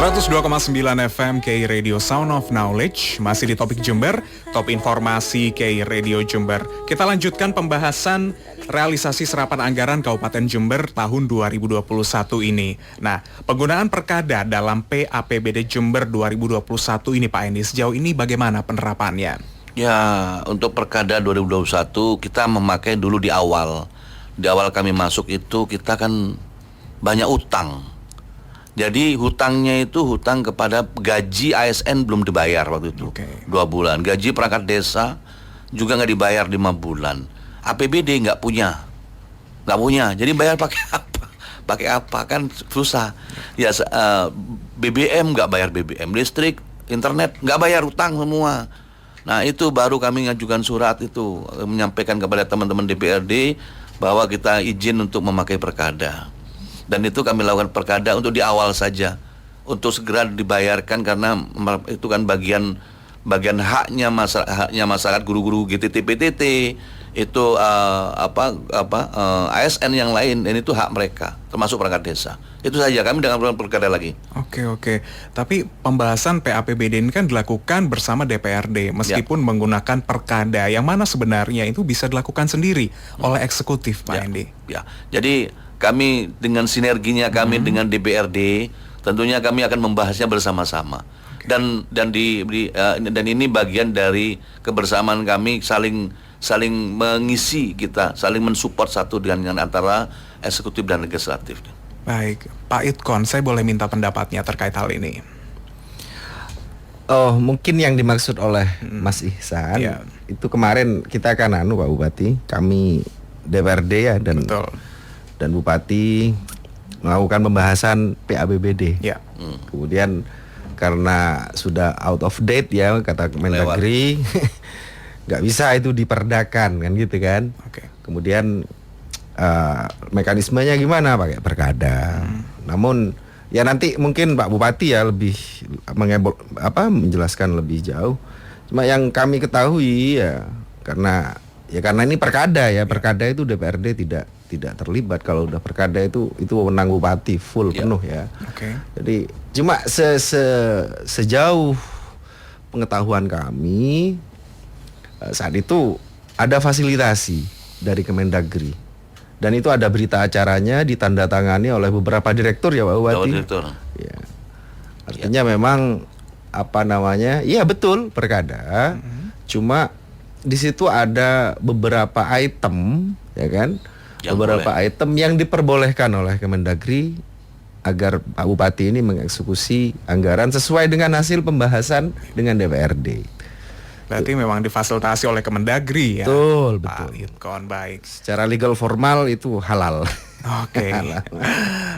102,9 FM KI Radio Sound of Knowledge. Masih di topik Jember, top informasi KI Radio Jember. Kita lanjutkan pembahasan realisasi serapan anggaran Kabupaten Jember tahun 2021 ini. Nah, penggunaan perkada dalam PAPBD Jember 2021 ini Pak Endi, sejauh ini bagaimana penerapannya? Ya, untuk perkada 2021 kita memakai dulu di awal. Di awal kami masuk itu kita kan banyak utang. Jadi hutangnya itu hutang kepada gaji ASN belum dibayar waktu itu, 2 bulan. Gaji perangkat desa juga nggak dibayar 5 bulan. APBD nggak punya. Jadi bayar pakai apa? Pakai apa kan susah. Ya BBM nggak bayar BBM, listrik, internet nggak bayar, utang semua. Nah itu baru kami ngajukan surat itu menyampaikan kepada teman-teman DPRD bahwa kita izin untuk memakai perkada. Dan itu kami lakukan perkada untuk di awal saja, untuk segera dibayarkan karena itu kan bagian haknya masyarakat guru-guru GTT PTT itu ASN yang lain, dan itu hak mereka termasuk perangkat desa. Itu saja kami dengan perkada lagi. Oke. Tapi pembahasan PAPBD ini kan dilakukan bersama DPRD meskipun menggunakan perkada, yang mana sebenarnya itu bisa dilakukan sendiri oleh eksekutif Pak Endi. Ya. Jadi kami dengan sinerginya kami dengan DPRD, tentunya kami akan membahasnya bersama-sama. Dan ini bagian dari kebersamaan kami saling mengisi, kita saling mensupport satu dengan antara eksekutif dan legislatif. Baik, Pak Itkon, saya boleh minta pendapatnya terkait hal ini. Oh, mungkin yang dimaksud oleh Mas Ihsan itu kemarin kita kan Pak Bupati, kami DPRD ya dan Bupati melakukan pembahasan PAPBD. Kemudian karena sudah out of date ya kata Kemendagri, nggak bisa itu diperdakan kan gitu kan. Kemudian mekanismenya gimana, pakai perkada. Namun ya nanti mungkin Pak Bupati ya lebih menjelaskan lebih jauh. Cuma yang kami ketahui ya karena ini perkada ya, perkada itu DPRD tidak terlibat. Kalau udah perkada itu wewenang bupati full penuh ya. Jadi cuma sejauh pengetahuan kami saat itu ada fasilitasi dari Kemendagri, dan itu ada berita acaranya ditandatangani oleh beberapa direktur ya Pak Bupati. Ya. Artinya memang iya betul perkada. Cuma di situ ada beberapa item ya kan, item yang diperbolehkan oleh Kemendagri agar Pak Bupati ini mengeksekusi anggaran sesuai dengan hasil pembahasan dengan DPRD. Berarti memang difasilitasi oleh Kemendagri ya. Betul. Pak Itkon, baik. Secara legal formal itu halal.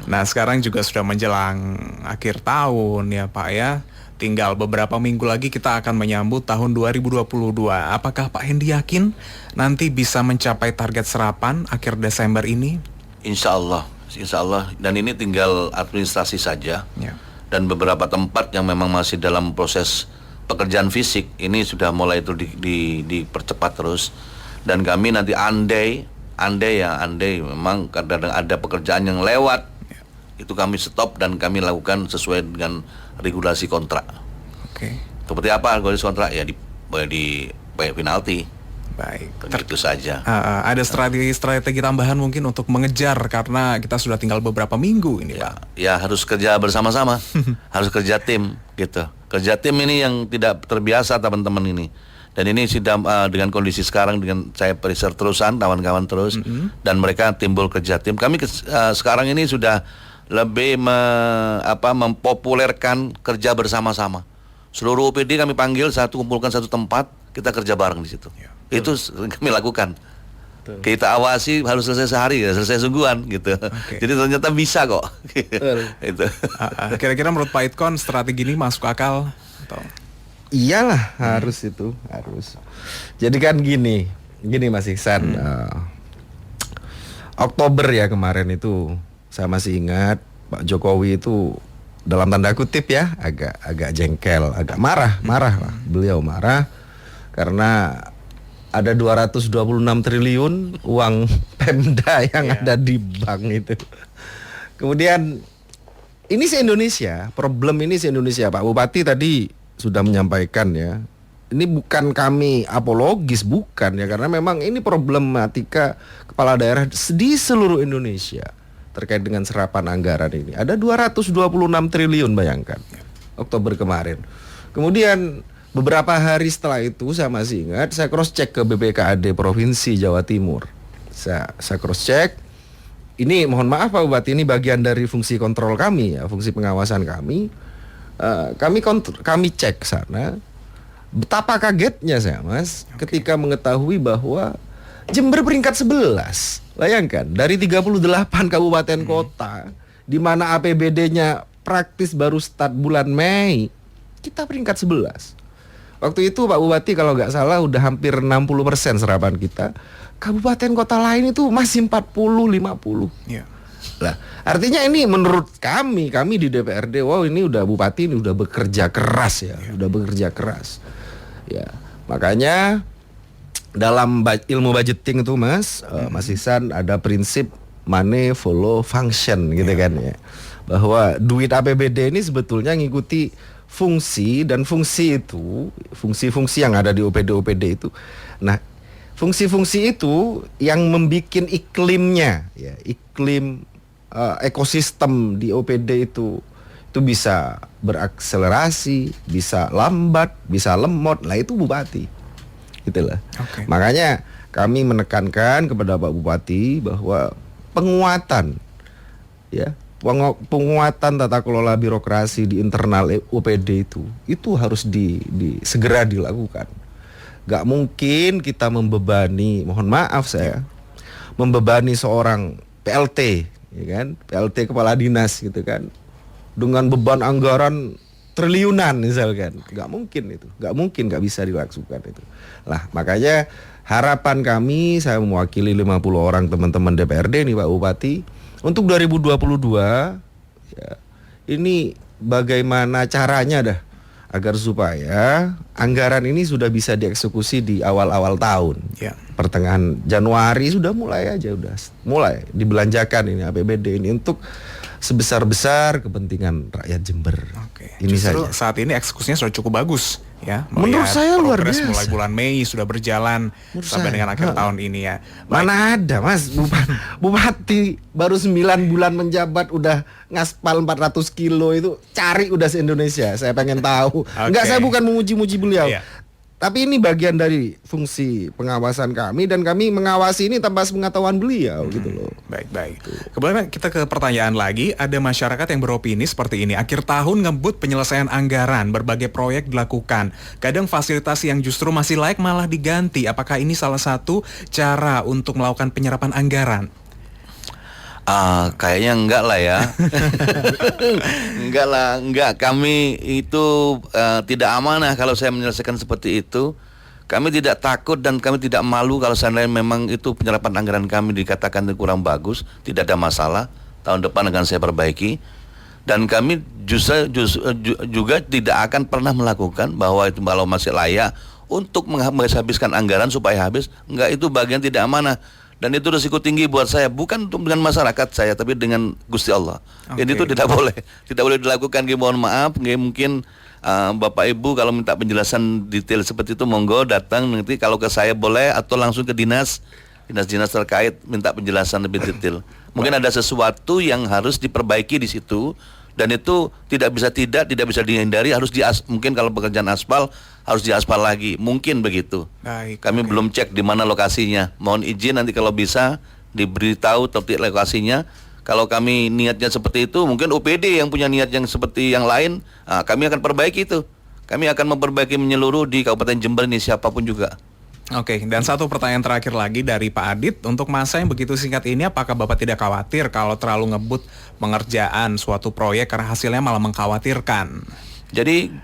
Nah, sekarang juga sudah menjelang akhir tahun ya Pak ya. Tinggal beberapa minggu lagi kita akan menyambut tahun 2022. Apakah Pak Hendi yakin nanti bisa mencapai target serapan akhir Desember ini? Insya Allah. Dan ini tinggal administrasi saja. Dan beberapa tempat yang memang masih dalam proses pekerjaan fisik ini sudah mulai itu dipercepat terus. Dan kami nanti andai memang kadang ada pekerjaan yang lewat, itu kami stop dan kami lakukan sesuai dengan regulasi kontrak. Seperti apa regulasi kontrak? Ya di penalti. Baik. Begitu saja. Ada strategi tambahan mungkin untuk mengejar karena kita sudah tinggal beberapa minggu ini Pak. Ya harus kerja bersama-sama, harus kerja tim gitu. Kerja tim ini yang tidak terbiasa teman-teman ini. Dan ini sudah dengan kondisi sekarang, dengan saya periser terusan kawan-kawan terus, dan mereka timbul kerja tim. Kami sekarang ini sudah lebih mempopulerkan kerja bersama-sama. Seluruh OPD kami panggil kumpulkan satu tempat, kita kerja bareng di situ. Itu kami lakukan. Kita awasi harus selesai sehari, selesai sungguhan gitu. Jadi ternyata bisa kok. Itu. Kira-kira menurut Pak Itkon strategi ini masuk akal atau? Iyalah, harus. Jadi kan gini Mas Ihsan, Oktober ya kemarin itu saya masih ingat Pak Jokowi itu dalam tanda kutip ya agak jengkel, agak marah lah. Beliau marah karena ada 226 triliun uang Pemda yang ada di bank itu. Kemudian ini se-Indonesia, problem ini se-Indonesia. Pak Bupati tadi sudah menyampaikan ya. Ini bukan kami apologis, bukan ya, karena memang ini problematika kepala daerah di seluruh Indonesia terkait dengan serapan anggaran ini. Ada 226 triliun, bayangkan, Oktober kemarin. Kemudian beberapa hari setelah itu saya masih ingat, saya cross check ke BPKAD Provinsi Jawa Timur. Saya cross check. Ini mohon maaf Pak Bupati, ini bagian dari fungsi kontrol kami ya, fungsi pengawasan kami. Kami cek sana. Betapa kagetnya saya, Mas, ketika mengetahui bahwa Jember peringkat 11. Bayangkan, dari 38 kabupaten kota di mana APBD-nya praktis baru start bulan Mei, kita peringkat 11. Waktu itu Pak Bupati kalau nggak salah udah hampir 60% serapan kita. Kabupaten kota lain itu masih 40-50. Iya. Lah, artinya ini menurut kami di DPRD, wow, ini udah Bupati ini udah bekerja keras ya, udah bekerja keras. Ya, makanya dalam ilmu budgeting itu Mas Ihsan ada prinsip money follow function gitu kan ya. Bahwa duit APBD ini sebetulnya ngikuti fungsi, dan fungsi itu, fungsi-fungsi yang ada di OPD itu. Nah, fungsi-fungsi itu yang membikin iklimnya ya, iklim ekosistem di OPD itu bisa berakselerasi, bisa lambat, bisa lemot. Lah itu Bupati. Gitulah. Okay. Makanya kami menekankan kepada Pak Bupati bahwa penguatan ya, penguatan tata kelola birokrasi di internal OPD itu harus segera dilakukan. Gak mungkin kita membebani, mohon maaf saya, membebani seorang PLT, ya kan, PLT kepala dinas gitu kan, dengan beban anggaran triliunan misalkan. Gak mungkin itu, gak bisa dilakukan itu. Lah makanya harapan kami, saya mewakili 50 orang teman-teman DPRD nih Pak Bupati, untuk 2022 ya, ini bagaimana caranya dah agar supaya anggaran ini sudah bisa dieksekusi di awal-awal tahun. Ya. Pertengahan Januari sudah mulai dibelanjakan ini APBD ini untuk sebesar-besar kepentingan rakyat Jember. Oke. Ini Justru saja. saat ini eksekusinya sudah cukup bagus ya. Menurut saya luar progres biasa. mulai bulan Mei sudah berjalan sampai dengan akhir tahun ini ya. Mana ada Mas Bupati baru 9 bulan menjabat udah ngaspal 400 kilo itu, cari udah se-Indonesia. Saya pengen tahu. Enggak, saya bukan memuji-muji beliau. Iya. Tapi ini bagian dari fungsi pengawasan kami, dan kami mengawasi ini tanpa sepengetahuan beliau gitu loh. Baik. Kemudian kita ke pertanyaan lagi. Ada masyarakat yang beropini seperti ini. Akhir tahun ngebut penyelesaian anggaran, berbagai proyek dilakukan. Kadang fasilitas yang justru masih layak malah diganti. Apakah ini salah satu cara untuk melakukan penyerapan anggaran? Kayaknya enggak lah ya. Enggak. Kami itu tidak amanah kalau saya menyelesaikan seperti itu. Kami tidak takut dan kami tidak malu kalau seandainya memang itu penyerapan anggaran kami dikatakan kurang bagus, tidak ada masalah. Tahun depan akan saya perbaiki. Dan kami juga tidak akan pernah melakukan bahwa itu kalau masih layak untuk menghabiskan anggaran supaya habis. Enggak, itu bagian tidak amanah. Dan itu risiko tinggi buat saya, bukan untuk dengan masyarakat saya, tapi dengan Gusti Allah. Okay. Jadi itu tidak boleh dilakukan. Mohon maaf, mungkin Bapak Ibu kalau minta penjelasan detail seperti itu, monggo datang nanti kalau ke saya boleh, atau langsung ke dinas terkait minta penjelasan lebih detail. Mungkin ada sesuatu yang harus diperbaiki di situ. Dan itu tidak bisa dihindari, harus mungkin kalau pekerjaan aspal harus diaspal lagi, mungkin begitu. Baik. Kami belum cek di mana lokasinya. Mohon izin nanti kalau bisa diberitahu titik lokasinya. Kalau kami niatnya seperti itu, mungkin OPD yang punya niat yang seperti yang lain, kami akan perbaiki itu. Kami akan memperbaiki menyeluruh di Kabupaten Jember ini, siapapun juga. Oke, dan satu pertanyaan terakhir lagi dari Pak Adit. Untuk masa yang begitu singkat ini, apakah Bapak tidak khawatir kalau terlalu ngebut pengerjaan suatu proyek karena hasilnya malah mengkhawatirkan? Jadi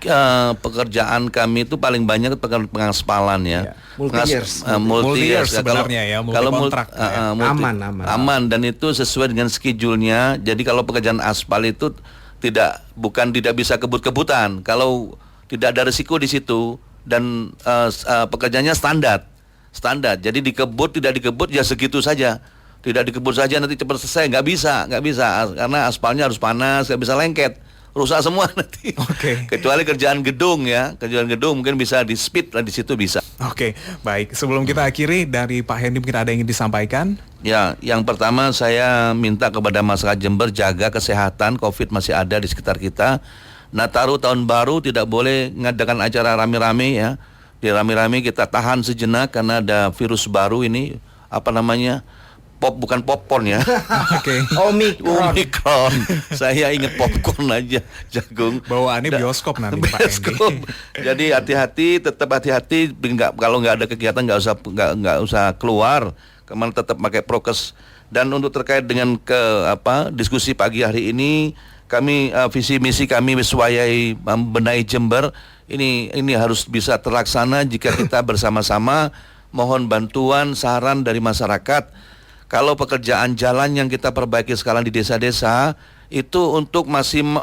pekerjaan kami itu paling banyak pengaspalan ya. Multi years sebenarnya ya, multi kontrak. Aman dan itu sesuai dengan schedule-nya. Jadi kalau pekerjaan aspal itu tidak bisa kebut-kebutan. Kalau tidak ada risiko di situ dan pekerjaannya standar. Jadi dikebut tidak dikebut ya segitu saja. Tidak dikebut saja nanti cepat selesai, nggak bisa, karena aspalnya harus panas, nggak bisa lengket, rusak semua nanti. Oke. Kecuali kerjaan gedung ya, kerjaan gedung mungkin bisa di speed lah di situ bisa. Oke, baik. Sebelum kita akhiri, dari Pak Hendy mungkin ada yang ingin disampaikan? Ya, yang pertama saya minta kepada masyarakat Jember jaga kesehatan, COVID masih ada di sekitar kita. Nataru tahun baru tidak boleh ngadakan acara rame-rame ya. Di rame-rame kita tahan sejenak karena ada virus baru ini, apa namanya? Bukan popcorn ya. Oke. Omikron. Saya ingat popcorn aja, jagung. Bawaannya bioskop nanti Pak Bioskop. Hendy. Jadi hati-hati, tetap hati-hati. Kalau nggak ada kegiatan nggak usah keluar. Kemana tetap pakai prokes. Dan untuk terkait dengan diskusi pagi hari ini, kami visi misi kami Wiswayai Membenahi Jember ini harus bisa terlaksana jika kita bersama-sama mohon bantuan saran dari masyarakat. Kalau pekerjaan jalan yang kita perbaiki sekarang di desa-desa itu untuk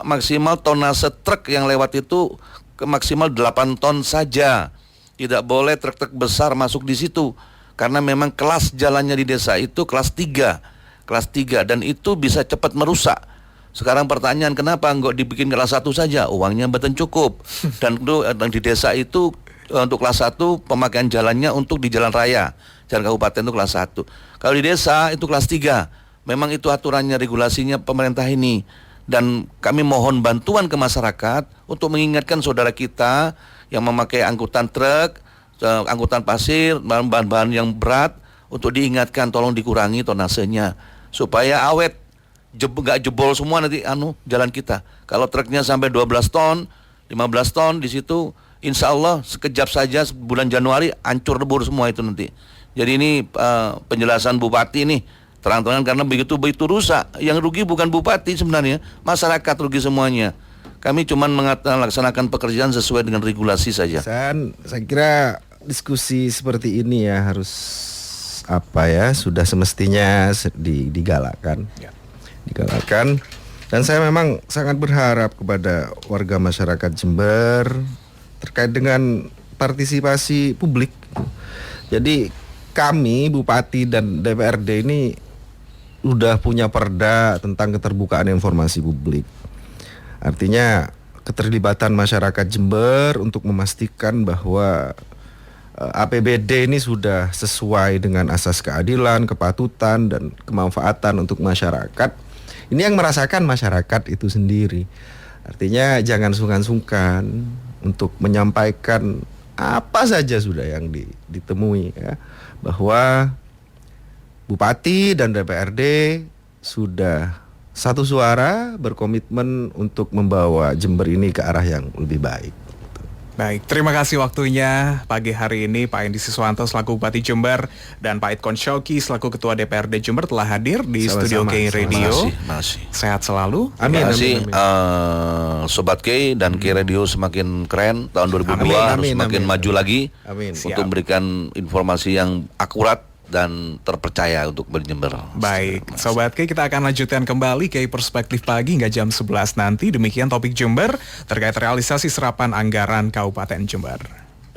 maksimal tonnase truk yang lewat itu maksimal 8 ton saja. Tidak boleh truk-truk besar masuk di situ karena memang kelas jalannya di desa itu kelas 3 dan itu bisa cepat merusak. Sekarang pertanyaan kenapa nggak dibikin kelas 1 saja? Uangnya betul cukup. Dan di desa itu untuk kelas 1 pemakaian jalannya untuk di jalan raya. Jalan kabupaten itu kelas 1. Kalau di desa itu kelas 3. Memang itu aturannya, regulasinya pemerintah ini. Dan kami mohon bantuan ke masyarakat untuk mengingatkan saudara kita yang memakai angkutan truk, angkutan pasir, bahan-bahan yang berat, untuk diingatkan tolong dikurangi tonasenya supaya awet. Nggak jebol semua nanti jalan kita. Kalau truknya sampai 12 ton, 15 ton di situ, insya Allah sekejap saja bulan Januari hancur lebur semua itu nanti. Jadi ini penjelasan Bupati nih terang-terangan karena begitu rusak. Yang rugi bukan Bupati sebenarnya, masyarakat rugi semuanya. Kami cuma melaksanakan pekerjaan sesuai dengan regulasi saja. Saya kira diskusi seperti ini ya harus sudah semestinya digalakkan. Ya. Digalakkan. Dan saya memang sangat berharap kepada warga masyarakat Jember terkait dengan partisipasi publik. Jadi kami Bupati dan DPRD ini udah punya perda tentang keterbukaan informasi publik. Artinya keterlibatan masyarakat Jember untuk memastikan bahwa APBD ini sudah sesuai dengan asas keadilan, kepatutan dan kemanfaatan untuk masyarakat. Ini yang merasakan masyarakat itu sendiri. Artinya jangan sungkan-sungkan untuk menyampaikan apa saja sudah yang ditemui ya, bahwa Bupati dan DPRD sudah satu suara berkomitmen untuk membawa Jember ini ke arah yang lebih baik. Baik, terima kasih waktunya pagi hari ini Pak Hendy Siswanto selaku Bupati Jember dan Pak Idkon Syauqi selaku Ketua DPRD Jember telah hadir di studio K Radio. Masih. Sehat selalu. Amin. Terima kasih Sobat K dan K Radio semakin keren tahun 2002 harus semakin maju lagi. Amin. Untuk memberikan informasi yang akurat dan terpercaya untuk berjember. Baik, Sobat K, kita akan lanjutkan kembali ke Perspektif Pagi hingga jam 11 nanti. Demikian topik Jember terkait realisasi serapan anggaran Kabupaten Jember.